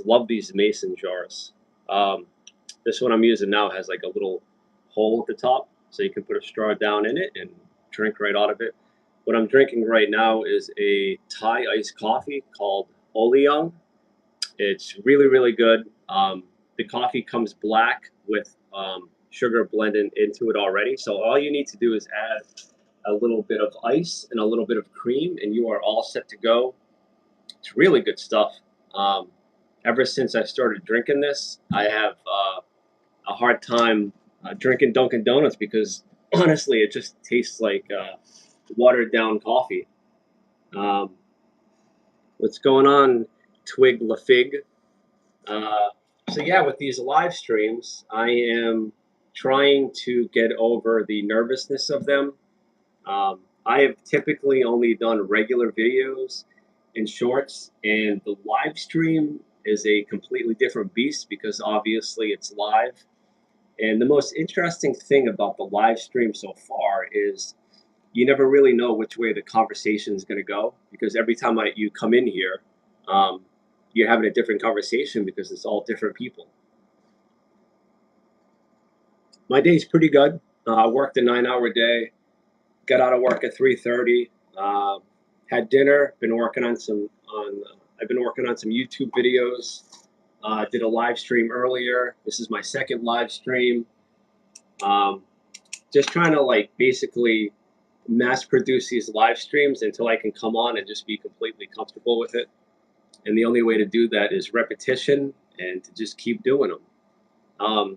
Love these mason jars. Um, this one I'm using now has like a little hole at the top, so you can put a straw down in it and drink right out of it. What I'm drinking right now is a Thai iced coffee called Oleong. It's really, really good. The coffee comes black with sugar blended into it already. So all you need to do is add a little bit of ice and a little bit of cream, and you are all set to go. It's really good stuff. Um, Ever since I started drinking this, I have a hard time drinking Dunkin' Donuts because honestly, it just tastes like watered down coffee. Um, what's going on, Twig LaFig? So yeah, with these live streams, I am trying to get over the nervousness of them. I have typically only done regular videos and shorts, and the live stream is a completely different beast because obviously it's live. And the most interesting thing about the live stream so far is you never really know which way the conversation is going to go because every time you come in here, um, you're having a different conversation because it's all different people. My day's pretty good. I worked a 9-hour day. Got out of work at 3:30. Had dinner. Been working on some on. I've been working on some YouTube videos. Did a live stream earlier. This is my second live stream. Um, just trying to like basically mass produce these live streams until I can come on and just be completely comfortable with it. And the only way to do that is repetition and to just keep doing them. Um,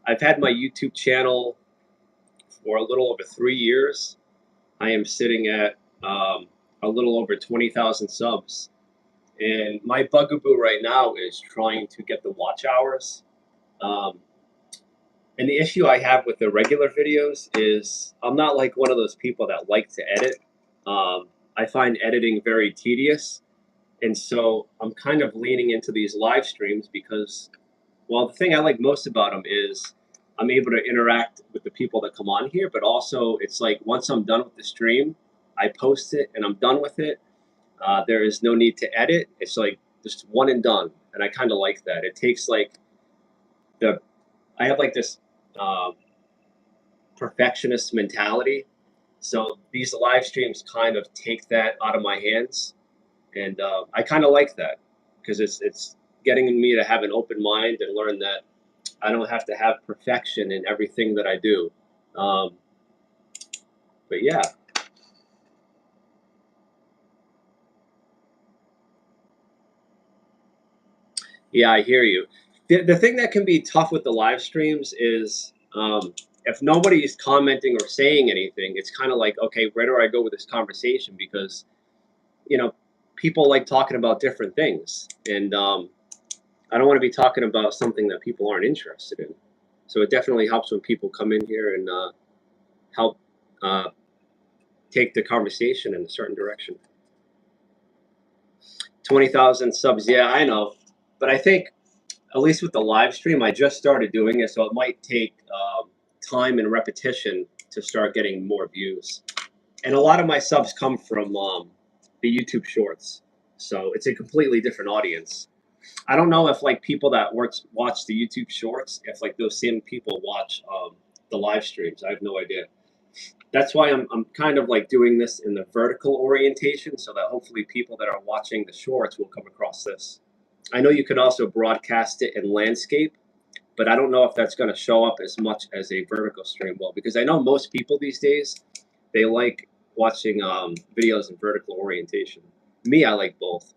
I've had my YouTube channel for a little over 3 years. I am sitting at a little over 20,000 subs. And my bugaboo right now is trying to get the watch hours. Um, and the issue I have with the regular videos is I'm not like one of those people that like to edit. I find editing very tedious. And so I'm kind of leaning into these live streams because, well, the thing I like most about them is I'm able to interact with the people that come on here, but also it's like once I'm done with the stream, I post it and I'm done with it. There is no need to edit. It's like just one and done, and I kind of like that. It takes like the I have like this uh, perfectionist mentality, so these live streams kind of take that out of my hands, and I kind of like that because it's getting me to have an open mind and learn that I don't have to have perfection in everything that I do. Um, but yeah, yeah, I hear you. The thing that can be tough with the live streams is if nobody's commenting or saying anything, it's kind of like, okay, where do I go with this conversation? Because, you know, people like talking about different things. And I don't want to be talking about something that people aren't interested in. So it definitely helps when people come in here and help uh, take the conversation in a certain direction. 20,000 subs, yeah, I know. But I think at least with the live stream, I just started doing it, so it might take time and repetition to start getting more views. And a lot of my subs come from the YouTube Shorts, so it's a completely different audience. I don't know if like people that watch the YouTube Shorts, if like those same people watch the live streams. I have no idea. That's why I'm kind of like doing this in the vertical orientation, so that hopefully people that are watching the shorts will come across this. I know you can also broadcast it in landscape, but I don't know if that's going to show up as much as a vertical stream will, because I know most people these days, they like watching videos in vertical orientation. Me, I like both.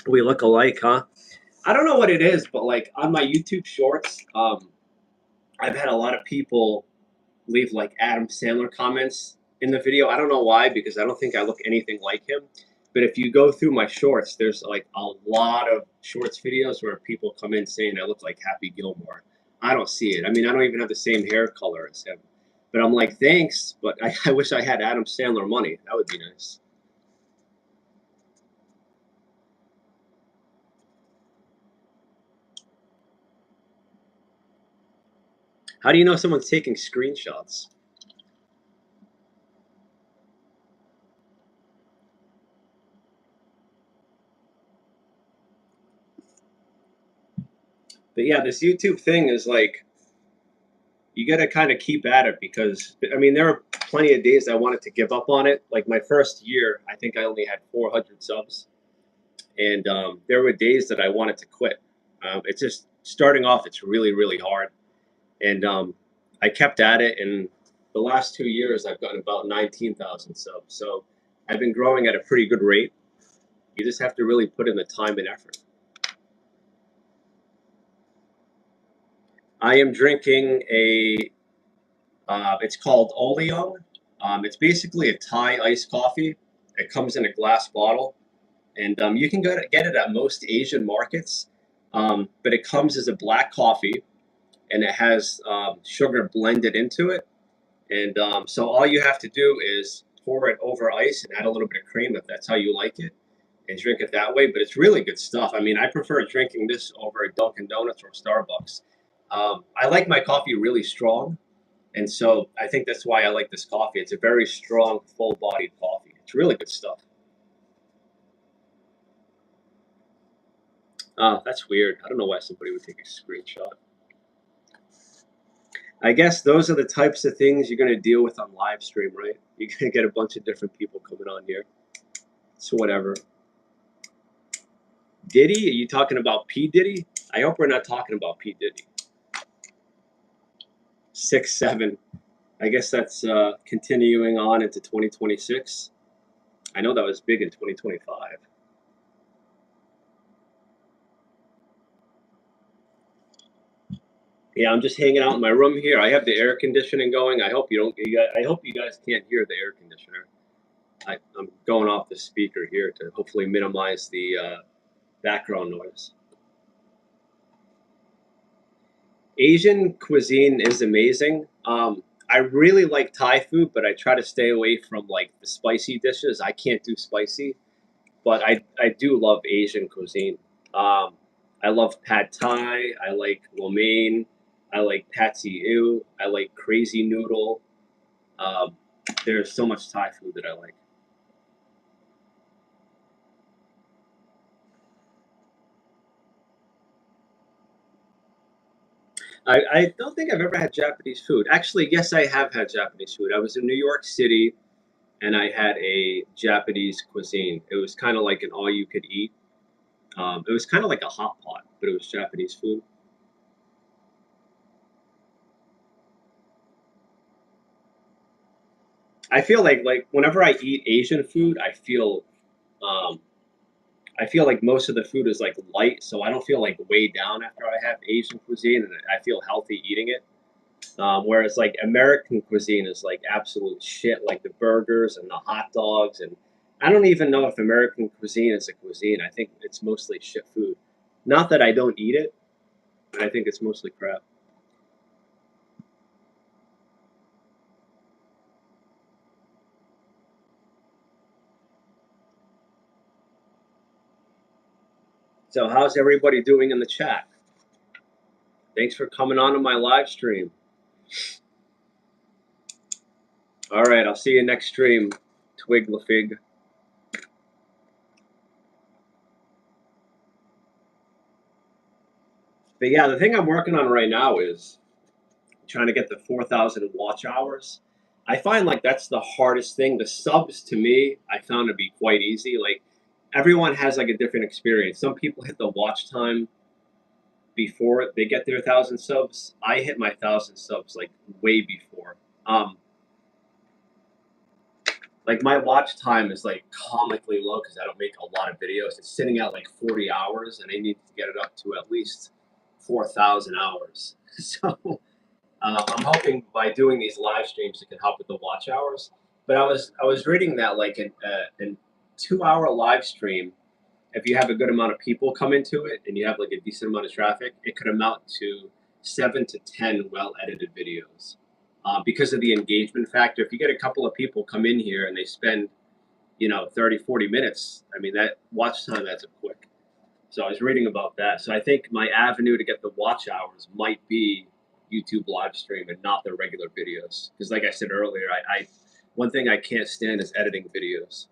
We look alike, huh? I don't know what it is, but like on my YouTube shorts, I've had a lot of people leave like Adam Sandler comments in the video. I don't know why, because I don't think I look anything like him. But if you go through my shorts, there's like a lot of shorts videos where people come in saying I look like Happy Gilmore. I don't see it. I mean, I don't even have the same hair color as him. But I'm like, thanks, but I wish I had Adam Sandler money. That would be nice. How do you know someone's taking screenshots? But yeah, this YouTube thing is like you got to kind of keep at it because I mean there are plenty of days I wanted to give up on it. Like my first year, I think I only had 400 subs, and there were days that I wanted to quit. It's just starting off; it's really hard, and I kept at it. And the last 2 years, I've gotten about 19,000 subs. So I've been growing at a pretty good rate. You just have to really put in the time and effort. I am drinking a it's called Oleong. It's basically a Thai iced coffee. It comes in a glass bottle, and you can get it at most Asian markets. But it comes as a black coffee, and it has sugar blended into it. And so all you have to do is pour it over ice and add a little bit of cream if that's how you like it, and drink it that way. But it's really good stuff. I mean, I prefer drinking this over a Dunkin' Donuts or Starbucks. I like my coffee really strong. And so I think that's why I like this coffee. It's a very strong, full-bodied coffee. It's really good stuff. That's weird. I don't know why somebody would take a screenshot. I guess those are the types of things you're going to deal with on live stream, right? You're going to get a bunch of different people coming on here. So whatever. Diddy? Are you talking about P. Diddy? I hope we're not talking about P. Diddy. 6'7". I guess that's continuing on into 2026. I know that was big in 2025. Yeah, I'm just hanging out in my room here. I have the air conditioning going. I hope you don't. I hope you guys can't hear the air conditioner. I'm going off the speaker here to hopefully minimize the background noise. Asian cuisine is amazing. I really like Thai food, but I try to stay away from like the spicy dishes. I can't do spicy, but I do love Asian cuisine. I love pad thai. I like lo mein. I like patsy ew. I like crazy noodle. Um, there's so much Thai food that I like. I don't think I've ever had Japanese food. Actually, yes, I have had Japanese food. I was in New York City and I had a Japanese cuisine. It was kind of like an all you could eat. It was kind of like a hot pot, but it was Japanese food. I feel like whenever I eat Asian food, um, I feel like most of the food is like light, so I don't feel like weighed down after I have Asian cuisine, and I feel healthy eating it. Whereas like American cuisine is like absolute shit, like the burgers and the hot dogs, and I don't even know if American cuisine is a cuisine. I think it's mostly shit food. Not that I don't eat it, but I think it's mostly crap. So how's everybody doing in the chat? Thanks for coming on to my live stream. All right, I'll see you next stream. Twig la fig. But yeah, the thing I'm working on right now is trying to get the 4,000 watch hours. I find like that's the hardest thing. The subs to me, I found to be quite easy. Like everyone has like a different experience. Some people hit the watch time before they get their 1,000 subs. I hit my 1,000 subs like way before. Um, like my watch time is like comically low because I don't make a lot of videos. It's sitting at like 40 hours, and I need to get it up to at least 4,000 hours. So I'm hoping by doing these live streams it can help with the watch hours. But I was reading that like an 2 hour live stream, if you have a good amount of people come into it and you have like a decent amount of traffic, it could amount to 7 to 10 well edited videos. Because of the engagement factor, if you get a couple of people come in here and they spend 30, 40 minutes, I mean that watch time adds up quick. So I was reading about that. So I think my avenue to get the watch hours might be YouTube live stream and not the regular videos. Because like I said earlier, I one thing I can't stand is editing videos.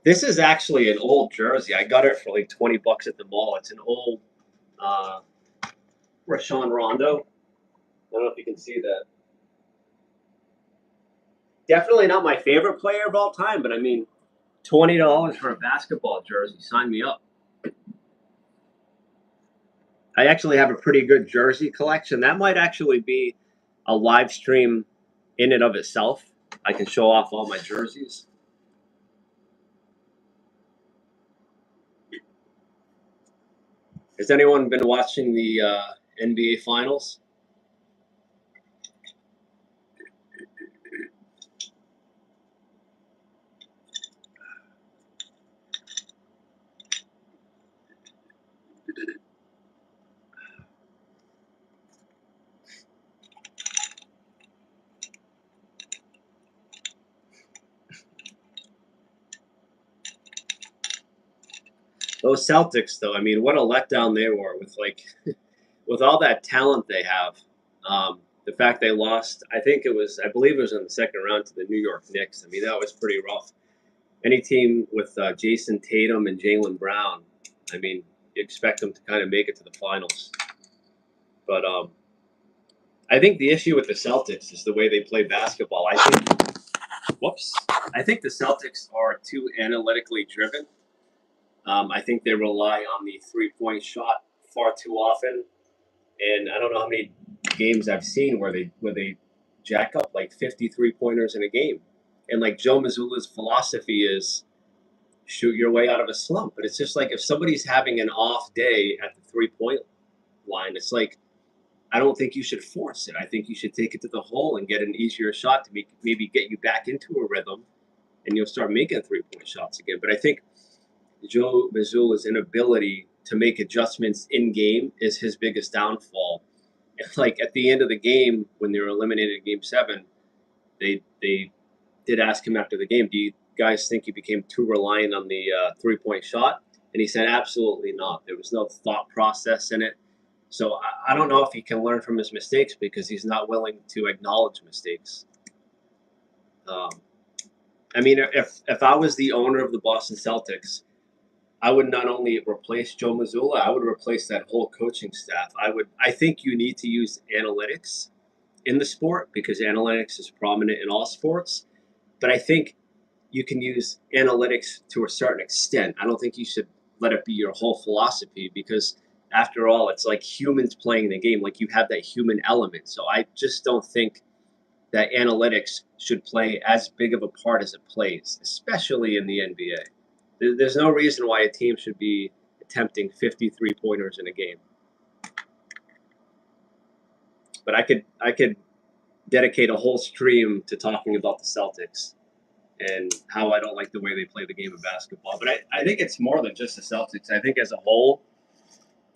This is actually an old jersey. I got it for like 20 bucks at the mall. It's an old uh, Rashawn Rondo. I don't know if you can see that. Definitely not my favorite player of all time, but I mean, $20 for a basketball jersey. Sign me up. I actually have a pretty good jersey collection. That might actually be a live stream in and of itself. I can show off all my jerseys. Has anyone been watching the NBA Finals? Those Celtics, though, I mean, what a letdown they were with like with all that talent they have. The fact they lost, I believe it was in the second round to the New York Knicks. I mean, that was pretty rough. Any team with Jason Tatum and Jaylen Brown, I mean, you expect them to kind of make it to the finals. But I think the issue with the Celtics is the way they play basketball. Whoops. I think the Celtics are too analytically driven. I think they rely on the 3-point shot far too often, and I don't know how many games I've seen where they jack up like 53 pointers in a game, and like Joe Mazzulla's philosophy is shoot your way out of a slump. But it's just like if somebody's having an off day at the 3-point line, it's like I don't think you should force it. I think you should take it to the hole and get an easier shot to maybe get you back into a rhythm, and you'll start making 3-point shots again. But I think Joe Mazzulla's inability to make adjustments in game is his biggest downfall. And like at the end of the game, when they were eliminated in Game 7, they did ask him after the game, "Do you guys think you became too reliant on the 3-point shot?" And he said, "Absolutely not. There was no thought process in it." So I don't know if he can learn from his mistakes because he's not willing to acknowledge mistakes. Um, I mean, if I was the owner of the Boston Celtics, I would not only replace Joe Mazzulla, I would replace that whole coaching staff. I think you need to use analytics in the sport because analytics is prominent in all sports. But I think you can use analytics to a certain extent. I don't think you should let it be your whole philosophy because after all, it's like humans playing the game. Like you have that human element. So I just don't think that analytics should play as big of a part as it plays, especially in the NBA. There's no reason why a team should be attempting 53 pointers in a game. But I could dedicate a whole stream to talking about the Celtics and how I don't like the way they play the game of basketball. But I think it's more than just the Celtics. I think as a whole,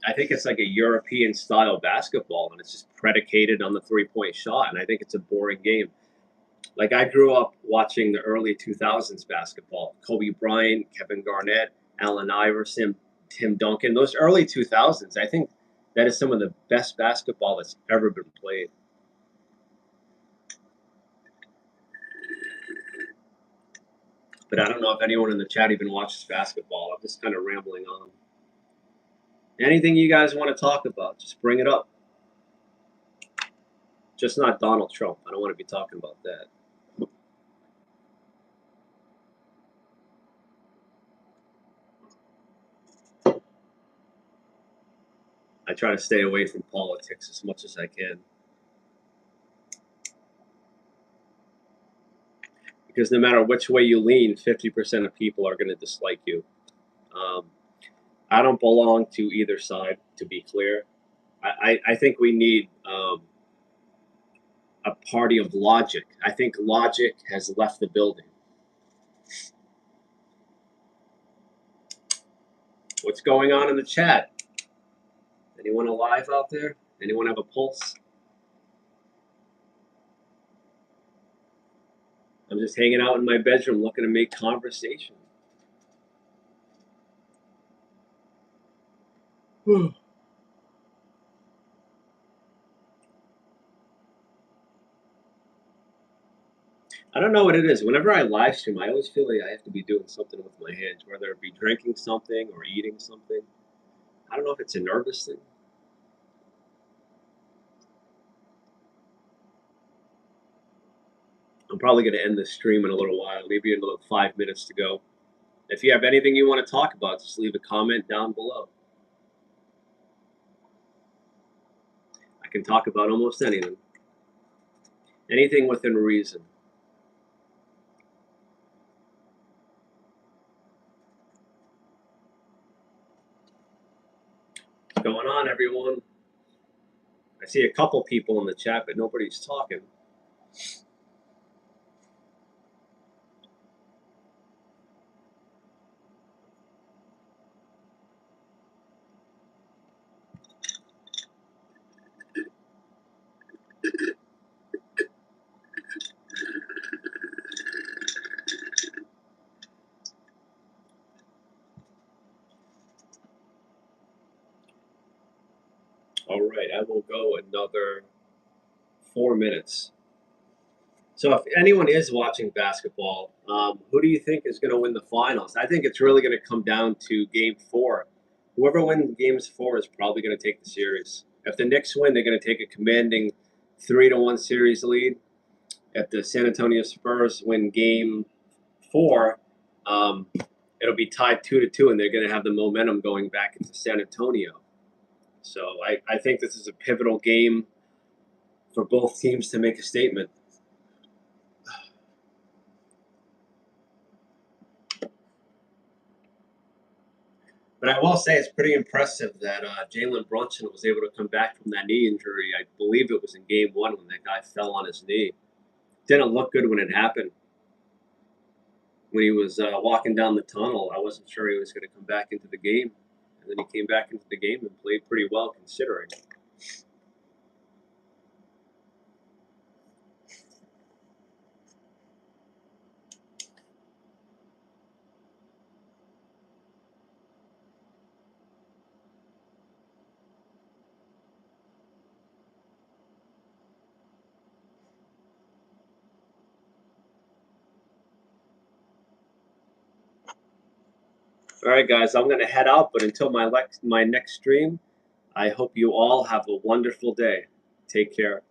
I think it's like a European style basketball, and it's just predicated on the 3-point shot. And I think it's a boring game. Like I grew up watching the early 2000s basketball: Kobe Bryant, Kevin Garnett, Allen Iverson, Tim Duncan. Those early 2000s, I think that is some of the best basketball that's ever been played. But I don't know if anyone in the chat even watches basketball. I'm just kind of rambling on. Anything you guys want to talk about, just bring it up. Just not Donald Trump. I don't want to be talking about that. I try to stay away from politics as much as I can. Because no matter which way you lean, 50% of people are going to dislike you. Um, I don't belong to either side, to be clear. I think we need a party of logic. I think logic has left the building. What's going on in the chat? Anyone alive out there? Anyone have a pulse? I'm just hanging out in my bedroom looking to make conversation. I don't know what it is. Whenever I live stream, I always feel like I have to be doing something with my hands, whether it be drinking something or eating something. I don't know if it's a nervous thing. I'm probably going to end this stream in a little while, maybe another 5 minutes to go. If you have anything you want to talk about, just leave a comment down below. I can talk about almost anything. Anything within reason. What's going on, everyone? I see a couple people in the chat, but nobody's talking. All right, I will go another 4 minutes. So if anyone is watching basketball, who do you think is going to win the finals? I think it's really going to come down to Game 4. Whoever wins Games 4 is probably going to take the series. If the Knicks win, they're going to take a commanding 3-1 series lead. If the San Antonio Spurs win Game 4, it'll be tied 2-2, and they're going to have the momentum going back into San Antonio. So I think this is a pivotal game for both teams to make a statement. But I will say it's pretty impressive that Jalen Brunson was able to come back from that knee injury. I believe it was in Game 1 when that guy fell on his knee. Didn't look good when it happened. When he was walking down the tunnel, I wasn't sure he was going to come back into the game. And then he came back into the game and played pretty well considering. All right, guys, I'm going to head out. But until my next stream, I hope you all have a wonderful day. Take care.